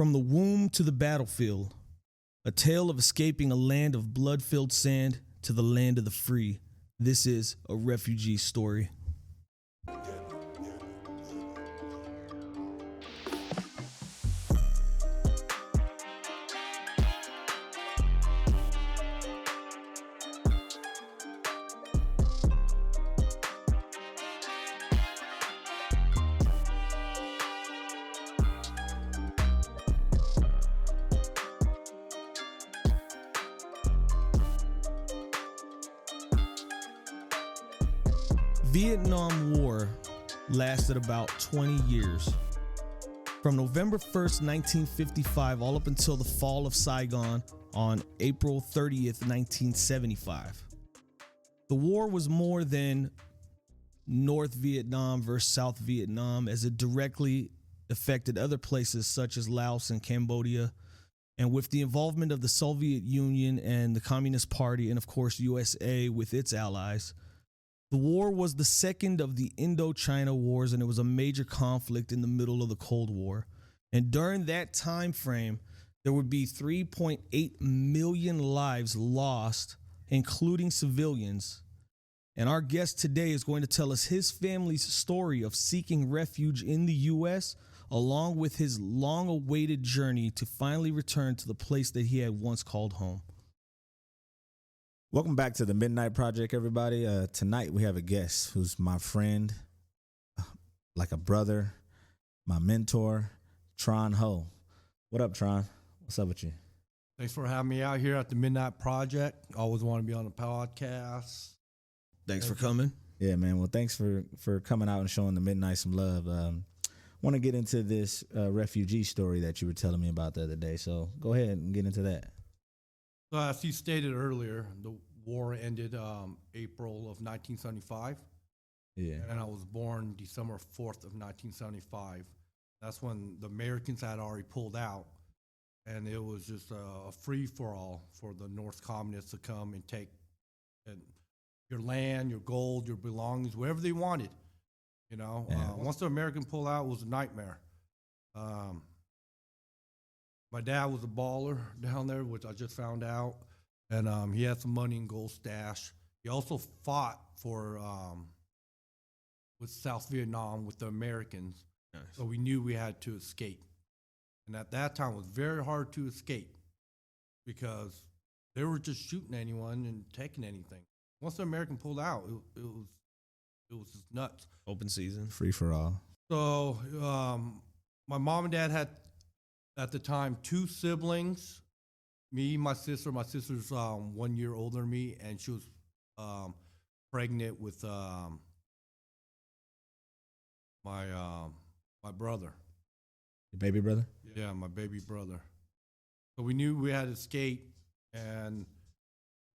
From the womb to the battlefield, a tale of escaping a land of blood-filled sand to the land of the free. This is a refugee story. Vietnam War lasted about 20 years. From November 1st, 1955, all up until the fall of Saigon on April 30th, 1975. The war was more than North Vietnam versus South Vietnam, as it directly affected other places such as Laos and Cambodia. And with the involvement of the Soviet Union and the Communist Party, and of course USA with its allies, the war was the second of the Indochina Wars, and it was a major conflict in the middle of the Cold War. And during that time frame, there would be 3.8 million lives lost, including civilians. And our guest today is going to tell us his family's story of seeking refuge in the U.S., along with his long-awaited journey to finally return to the place that he had once called home. Welcome back to the Midnight Project, everybody. Tonight we have a guest who's my friend, like a brother, my mentor, Tron Ho. What up, Tron? What's up with you? Thanks for having me out here at the Midnight Project. Always want to be on the podcast. Thanks for coming. Yeah, man. Well, thanks for coming out and showing the Midnight some love. Want to get into this refugee story that you were telling me about the other day. So go ahead and get into that. So as you stated earlier, the war ended April of 1975. Yeah. And I was born December 4th of 1975. That's when the Americans had already pulled out. And it was just a free-for-all for the North Communists to come and take your land, your gold, your belongings, whatever they wanted. You know, Yeah. Once the American pulled out, it was a nightmare. My dad was a baller down there, which I just found out, and he had some money in gold stash. He also fought for with South Vietnam with the Americans, Nice. so we knew we had to escape. And at that time, it was very hard to escape because they were just shooting anyone and taking anything. Once the American pulled out, it was just nuts. Open season. Free for all. So my mom and dad had, at the time, 2 siblings, me, my sister. My sister's 1 year older than me, and she was pregnant with my brother. Your baby brother? Yeah, my baby brother. So we knew we had to escape, and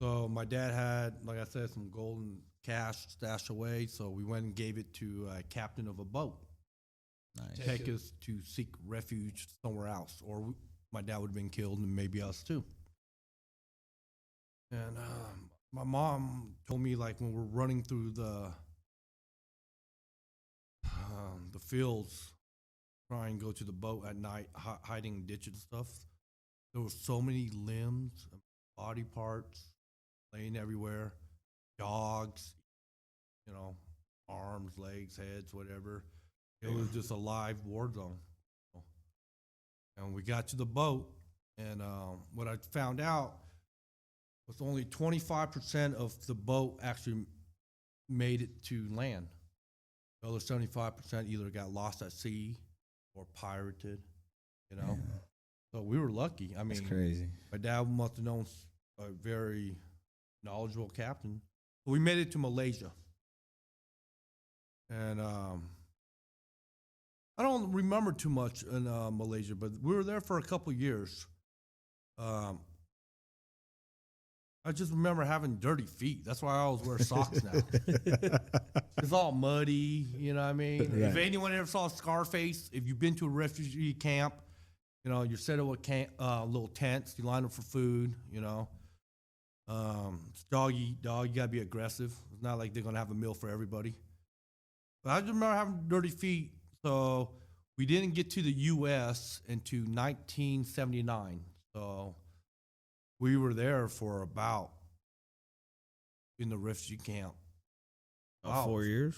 so my dad had, like I said, some gold and cash stashed away, so we went and gave it to a captain of a boat. Nice. Take us to seek refuge somewhere else, or my dad would have been killed, and maybe us too. And my mom told me, like, when we're running through the fields, trying to go to the boat at night, hiding in ditches and stuff, there were so many limbs, body parts laying everywhere, dogs, you know, arms, legs, heads, whatever. It was just a live war zone. And we got to the boat, and what I found out was only 25% of the boat actually made it to land. The other 75% either got lost at sea or pirated, you know. Yeah. So we were lucky. I mean, That's crazy. my dad must have known a very knowledgeable captain. But we made it to Malaysia. And I don't remember too much in Malaysia, but we were there for a couple years. I just remember having dirty feet. That's why I always wear socks now. It's all muddy, you know what I mean? Right. If anyone ever saw Scarface, if you've been to a refugee camp, you know, you're set up with little tents, you line up for food, you know. It's dog eat dog, you gotta be aggressive. It's not like they're gonna have a meal for everybody. But I just remember having dirty feet, so we didn't get to the U.S. into 1979. So we were there for about, in the refugee camp. About 4 years?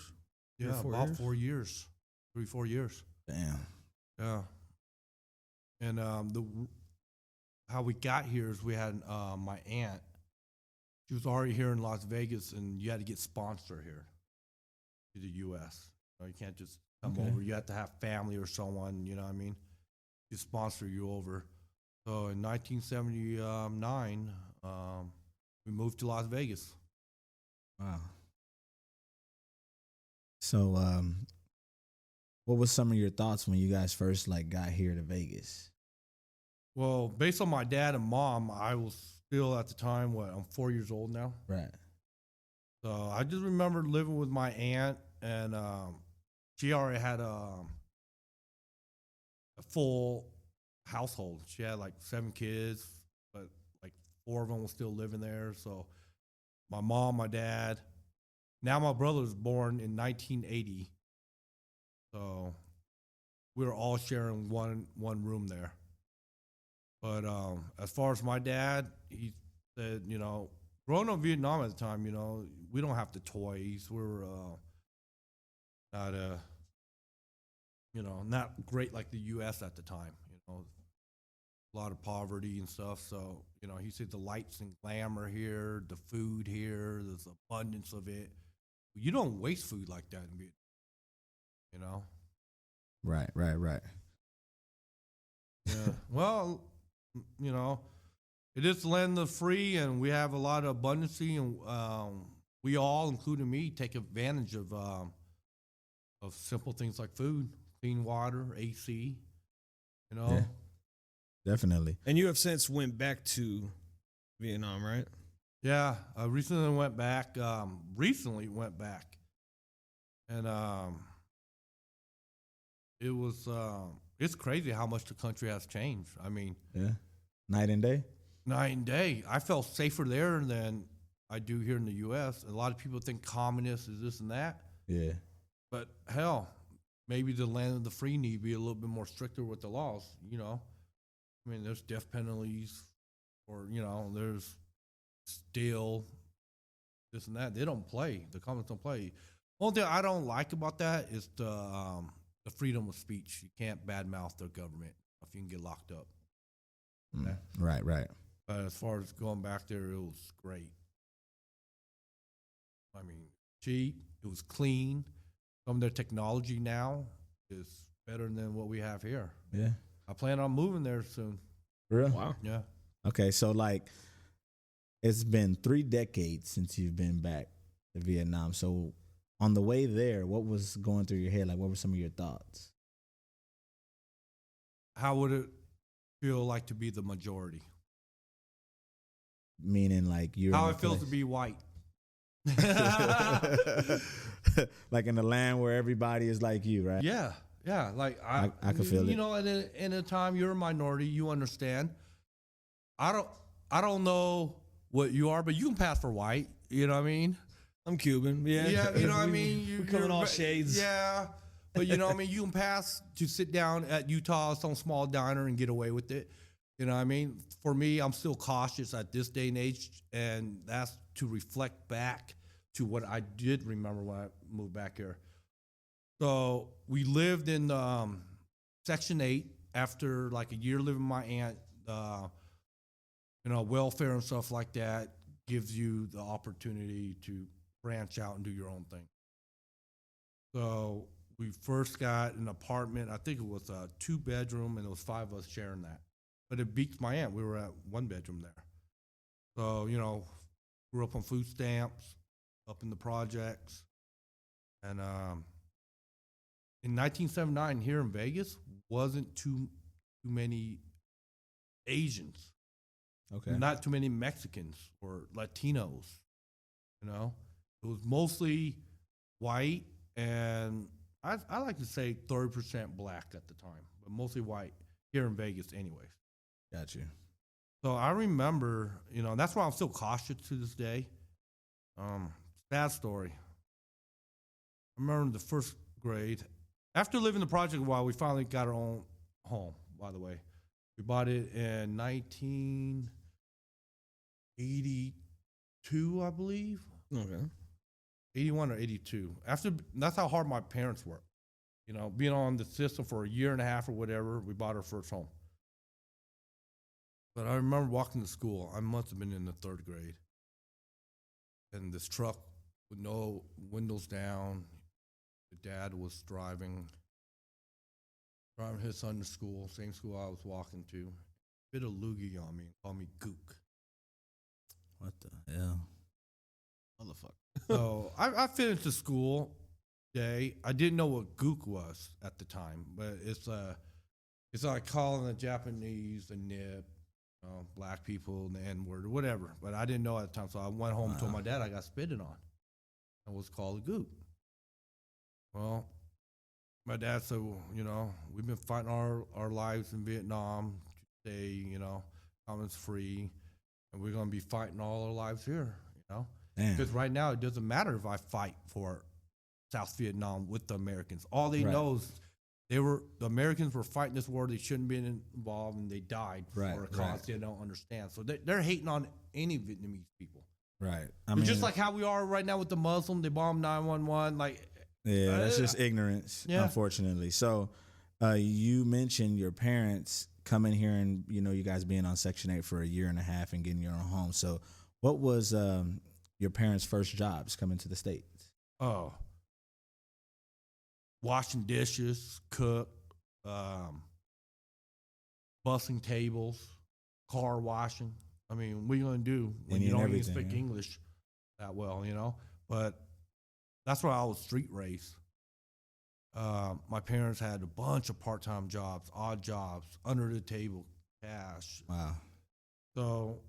Yeah, 4 about years? 4 years. 3-4 years. Damn. Yeah. And how we got here is we had my aunt. She was already here in Las Vegas, and you had to get sponsored here to the U.S. You can't just come over. You have to have family or someone, you know what I mean, to sponsor you over. So in 1979, we moved to Las Vegas. Wow. So, what was some of your thoughts when you guys first like got here to Vegas? Well, based on my dad and mom, I was still at the time, I'm 4 years old now. Right. So I just remember living with my aunt, and she already had a full household. She had like 7 kids, but like 4 of them were still living there. So my mom, my dad. Now my brother was born in 1980. So we were all sharing one room there. But as far as my dad, he said, growing up in Vietnam at the time, we don't have the toys. We're not not great like the U.S. at the time. A lot of poverty and stuff. So he said the lights and glamour here, the food here, there's abundance of it. You don't waste food like that in Vietnam. Right. Yeah. Well, it is the land of the free, and we have a lot of abundance, and we all, including me, take advantage of simple things like food, clean water, AC. Yeah, definitely. And you have since went back to Vietnam, right? Yeah, I recently went back. And it was it's crazy how much the country has changed. I mean, yeah, night and day. Night and day. I felt safer there than I do here in the U.S. A lot of people think communist is this and that. Yeah. But hell, maybe the land of the free need to be a little bit more stricter with the laws. I mean, there's death penalties, or there's still this and that. They don't play. The communists don't play. Only thing I don't like about that is the freedom of speech. You can't badmouth the government if you can get locked up. Right. But as far as going back there, it was great. I mean, cheap. It was clean. Some of their technology now is better than what we have here. Yeah. I plan on moving there soon. Really? Wow. Yeah. Okay, so like, it's been 3 decades since you've been back to Vietnam. So on the way there, what was going through your head? Like, what were some of your thoughts? How would it feel like to be the majority? Meaning, like, you're How in it feels place- to be white. like in the land where everybody is like you, right? Yeah. Like I can feel it. In a time you're a minority, you understand. I don't know what you are, but you can pass for white. You know what I mean? I'm Cuban. Yeah. Yeah, you know what I mean? We come in all you're- shades. Yeah. But you know what I mean? You can pass to sit down at Utah, some small diner, and get away with it. You know what I mean? For me, I'm still cautious at this day and age, and that's to reflect back to what I did remember when I moved back here. So we lived in Section 8 after like a year living with my aunt. Welfare and stuff like that gives you the opportunity to branch out and do your own thing. So we first got an apartment. I think it was a 2-bedroom, and there was 5 of us sharing that. But it beats my aunt. We were at 1 bedroom there. So, grew up on food stamps, up in the projects. And in 1979 here in Vegas, wasn't too many Asians. Okay. Not too many Mexicans or Latinos. It was mostly white, and I like to say 30% black at the time, but mostly white here in Vegas anyways. Got you. So I remember, that's why I'm still cautious to this day. Sad story. I remember in the first grade, After living the project a while, we finally got our own home, by the way. We bought it in 1982, I believe. Okay. 81 or 82. That's how hard my parents worked. You know, being on the system for a year and a half or whatever, we bought our first home. But I remember walking to school. I must have been in the 3rd grade. And this truck with no windows down. The dad was driving his son to school, same school I was walking to. Bit a loogie on me and called me Gook. What the hell? Motherfucker. So I finished the school day. I didn't know what Gook was at the time, but it's like calling the Japanese a nip, black people the N-word or whatever. But I didn't know at the time, so I went home and told my dad I got spitted on. I was called a Gook. Well, my dad said, well, you know, we've been fighting our lives in Vietnam to stay, you know, comments free, and we're going to be fighting all our lives here, you know. Because right now it doesn't matter if I fight for South Vietnam with the Americans. All they know is the Americans were fighting this war they shouldn't be involved, and they died for a cause they don't understand. So they're hating on any Vietnamese people. Right. I mean, just like how we are right now with the Muslim, they bombed 911. Like, yeah, that's just ignorance, unfortunately. So you mentioned your parents coming here and, you know, you guys being on Section 8 for a year and a half and getting your own home. So what was your parents' first jobs coming to the States? Oh, washing dishes, cook, bussing tables, car washing. I mean, what are you going to do when you don't even speak English that well, you know? But that's why I was street raised. My parents had a bunch of part-time jobs, odd jobs, under the table, cash. Wow. So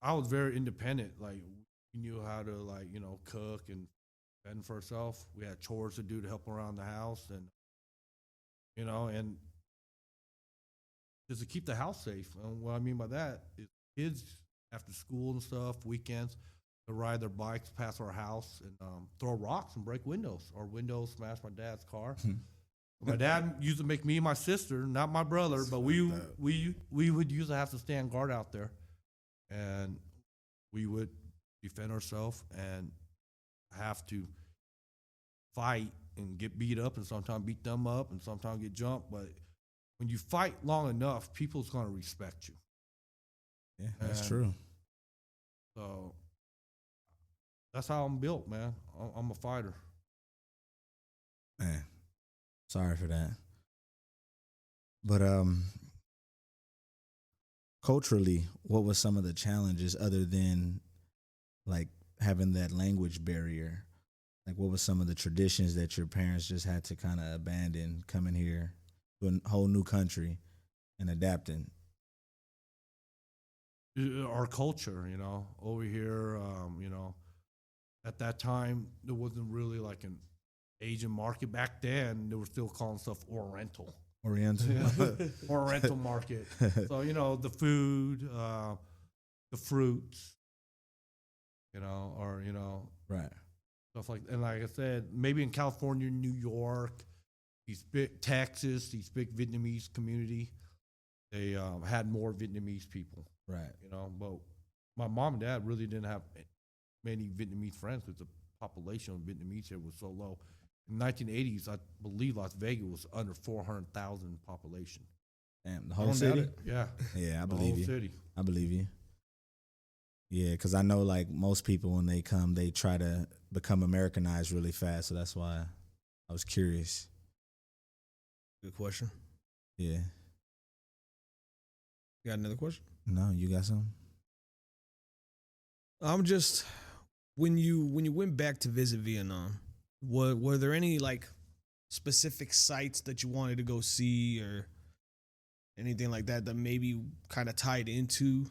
I was very independent. Like, we knew how to, like, you know, cook and fend for ourselves. We had chores to do to help around the house, and, you know, and just to keep the house safe. And what I mean by that is kids after school and stuff, weekends, to ride their bikes past our house and throw rocks and break windows. Our windows smashed my dad's car. My dad used to make me and my sister, not my brother, but we would usually have to stand guard out there, and we would defend ourselves and have to fight and get beat up, and sometimes beat them up, and sometimes get jumped. But when you fight long enough, people's gonna respect you. Yeah, that's true. So that's how I'm built, man. I'm a fighter. Man, sorry for that. But culturally, what was some of the challenges other than like having that language barrier? Like, what was some of the traditions that your parents just had to kind of abandon coming here to a whole new country and adapting? Our culture, you know, over here, you know, at that time, there wasn't really like an Asian market. Back then, they were still calling stuff Oriental. Oriental market. So, you know, the food, the fruits, you know, or, you know. Right. Stuff like, and like I said, maybe in California, New York, Texas, these big Vietnamese community, they had more Vietnamese people. Right. You know, but my mom and dad really didn't have many Vietnamese friends because the population of Vietnamese here was so low. In the 1980s, I believe Las Vegas was under 400,000 population. Damn, the whole city? Yeah. Yeah, I believe you. City. I believe you. Yeah, because I know like most people when they come, they try to become Americanized really fast. So that's why I was curious. Good question. Yeah. You got another question? No, you got something? I'm just, when you went back to visit Vietnam, were there any like specific sites that you wanted to go see or anything like that that maybe kind of tied into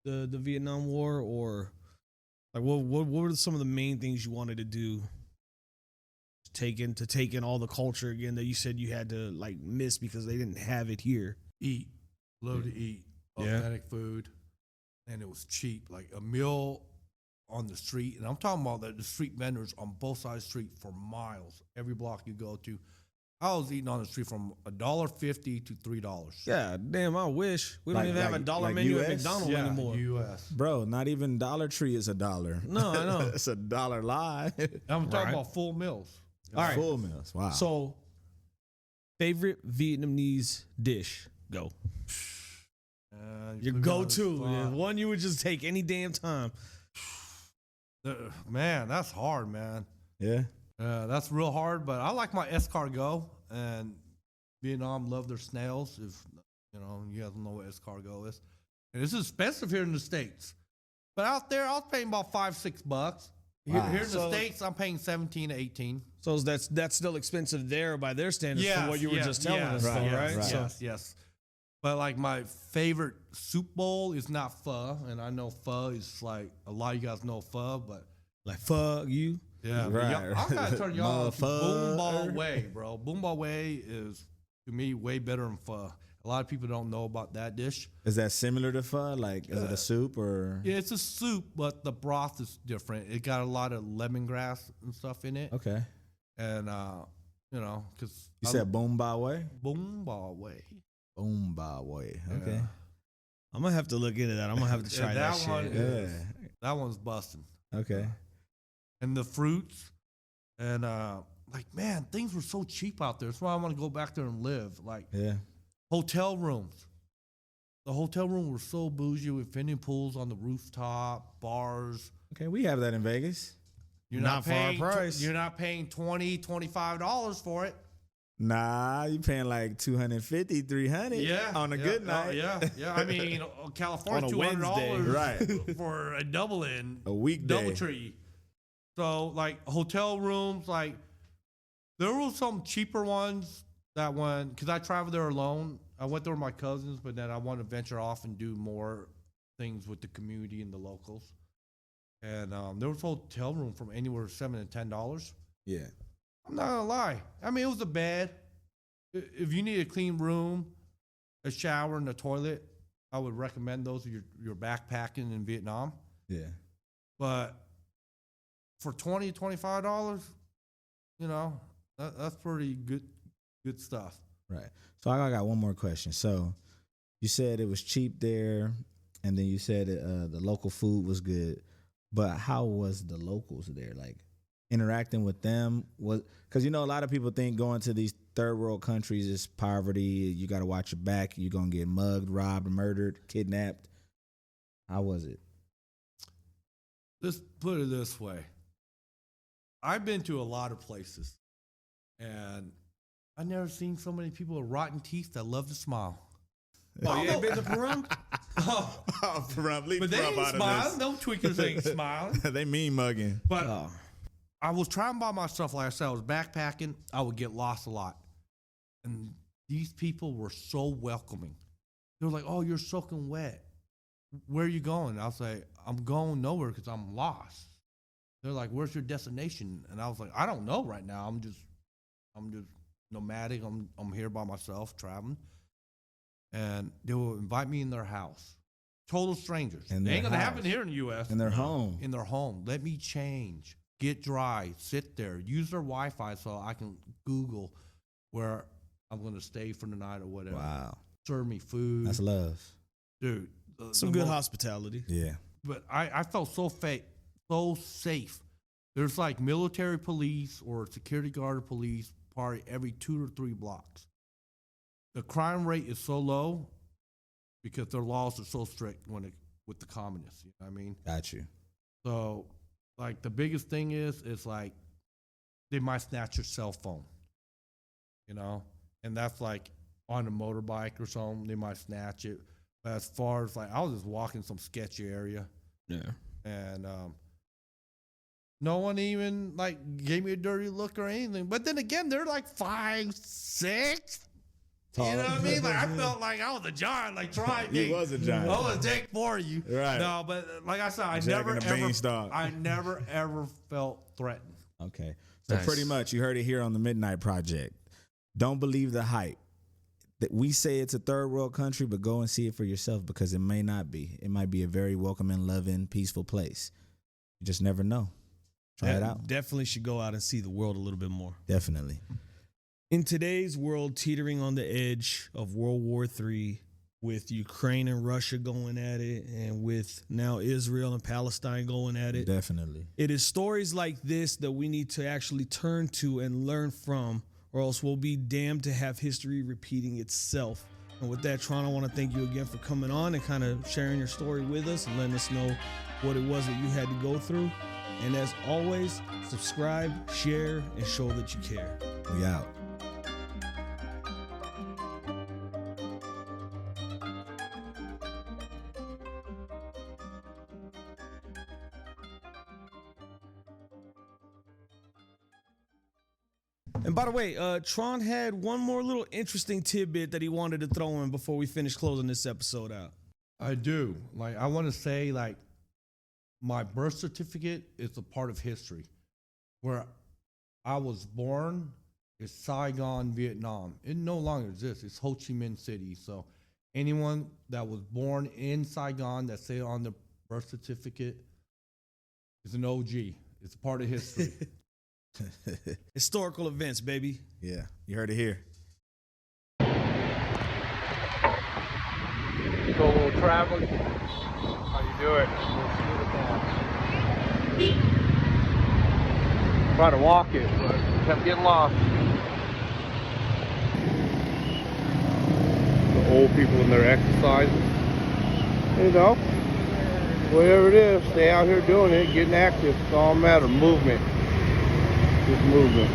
the Vietnam War, or like what were some of the main things you wanted to do to take in all the culture again that you said you had to like miss because they didn't have it here? Eat, love to eat authentic food, and it was cheap. Like a meal on the street, and I'm talking about the street vendors on both sides of the street for miles. Every block you go to, I was eating on the street from $1.50 to $3. Yeah, damn, I wish. We don't Like- even have a like- dollar like menu at US? McDonald's anymore. U.S. Bro, not even Dollar Tree is $1. No, I know. It's $1 lie. I'm talking Right. about full meals. All right. Full meals. Wow. So, favorite Vietnamese dish? Go. Your put me on the go-to. spot. Yeah, one you would just take any damn time. Man, that's hard, man. yeah. That's real hard, but I like my escargot, and Vietnam love their snails. If you guys know what escargot is, and it's expensive here in the States, but out there I was paying about $5-6. Here, Wow. here in the So- States, I'm paying 17 to 18. So that's still expensive there by their standards for what you were just telling us, yes, though, Right, right? yes, So, yes. But like my favorite soup bowl is not pho, and I know pho is like a lot of you guys know pho, but like, fuck you. yeah, but Right. I'm gonna turn y'all on to Motherfucker. Boomball Way, bro. Boomball Way is to me way better than pho. A lot of people don't know about that dish. Is that similar to pho? Like, is it a soup or? Yeah, it's a soup, but the broth is different. It got a lot of lemongrass and stuff in it, Okay. and because You said Boom Ba Way? Boomball Way. Boom Ba Way. Okay. Yeah. I'm gonna have to look into that. I'm gonna have to try that, that one shit. is- Yeah. That one's busting. Okay. And the fruits, and man, things were so cheap out there. That's why I want to go back there and live. Like Yeah. hotel rooms. The hotel room were so bougie with infinity pools on the rooftop, bars. Okay. We have that in Vegas. You're Not for our paying price. You're not paying $20, $25 for it. Nah, you paying like $250, $300 on a good night. yeah. I mean, California, On a $200 Wednesday. for a double in, A weekday. DoubleTree. So like hotel rooms, like there were some cheaper ones that went because I traveled there alone. I went there with my cousins, but then I wanted to venture off and do more things with the community and the locals. And there was a hotel room from anywhere $7 to $10. Yeah. I'm not gonna lie. I mean, it was a bed. If you need a clean room, a shower, and a toilet, I would recommend those if you're backpacking in Vietnam. Yeah. But for $20, $25, that's pretty good stuff. Right. So I got one more question. So you said it was cheap there, and then you said the local food was good, but how was the locals there? Like interacting with them was because a lot of people think going to these third world countries is poverty. You got to watch your back. You're gonna get mugged, robbed, murdered, kidnapped. How was it? Let's put it this way. I've been to a lot of places, and I've never seen so many people with rotten teeth that love to smile. Oh, you ain't been to Peru? Oh, but they ain't smiling. No tweakers ain't smiling. They mean mugging. But Oh. I was trying by myself. Like I said, I was backpacking. I would get lost a lot. And these people were so welcoming. They were like, oh, you're soaking wet. Where are you going? I was like, I'm going nowhere because I'm lost. They're like, where's your destination? And I was like, I don't know right now. I'm just nomadic. I'm here by myself traveling. And they will invite me in their house. Total strangers. In They their ain't gonna house. happen here in the U.S. In their home. In their home. Let me change. Get dry. Sit there. Use their Wi-Fi so I can Google where I'm gonna stay for the night or whatever. Wow. Serve me food. That's love. Dude. Some good hospitality. Yeah. But I felt so safe. There's like military police or security guard or police probably every 2 or 3 blocks. The crime rate is so low because their laws are so strict with the communists. You know what I mean? Got you. So, like, the biggest thing is like they might snatch your cell phone, and that's like on a motorbike or something. They might snatch it. But as far as like, I was just walking some sketchy area, Yeah. and no one even like gave me a dirty look or anything. But then again, they're like 5, 6. You know what I mean? Like, I felt like I was a giant. Like, try me. You was a giant. I was Jake for you. Right. No, but like I said, I Jack and the Beanstalk. never ever felt threatened. Okay. So Nice. pretty much you heard it here on the Midnight Project. Don't believe the hype. That we say it's a third world country, but go and see it for yourself because it may not be. It might be a very welcoming, loving, peaceful place. You just never know. Try it out. Definitely should go out and see the world a little bit more. Definitely. In today's world, teetering on the edge of World War III, with Ukraine and Russia going at it, and with now Israel and Palestine going at it. Definitely. It is stories like this that we need to actually turn to and learn from, or else we'll be damned to have history repeating itself. And with that, Tron, I want to thank you again for coming on and kind of sharing your story with us and letting us know what it was that you had to go through. And as always, subscribe, share, and show that you care. We out. And by the way, Tron had one more little interesting tidbit that he wanted to throw in before we finish closing this episode out. I do. Like, I want to say, like, my birth certificate is a part of history. Where I was born is Saigon, Vietnam. It no longer exists. It's Ho Chi Minh City. So anyone that was born in Saigon that say on the birth certificate is an OG. It's a part of history. Historical events, baby. Yeah, you heard it here. Go a little traveling. How you do it? Try to walk it, but kept getting lost. The old people in their exercises. You know, whatever it is, stay out here doing it, getting active. It's all a matter of movement. Just movement.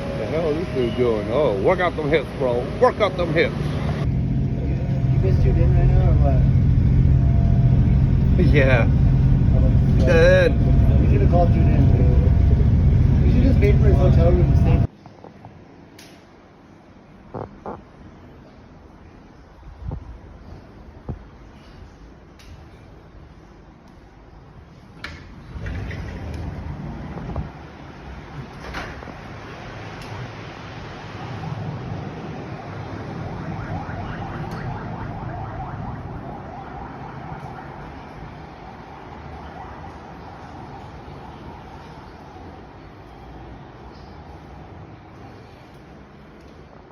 What the hell is this dude doing? Oh, work out them hips, bro. Work out them hips. You guys tuned in right now or what? Yeah. We should have called tuned in. We should just pay for his hotel room to stay.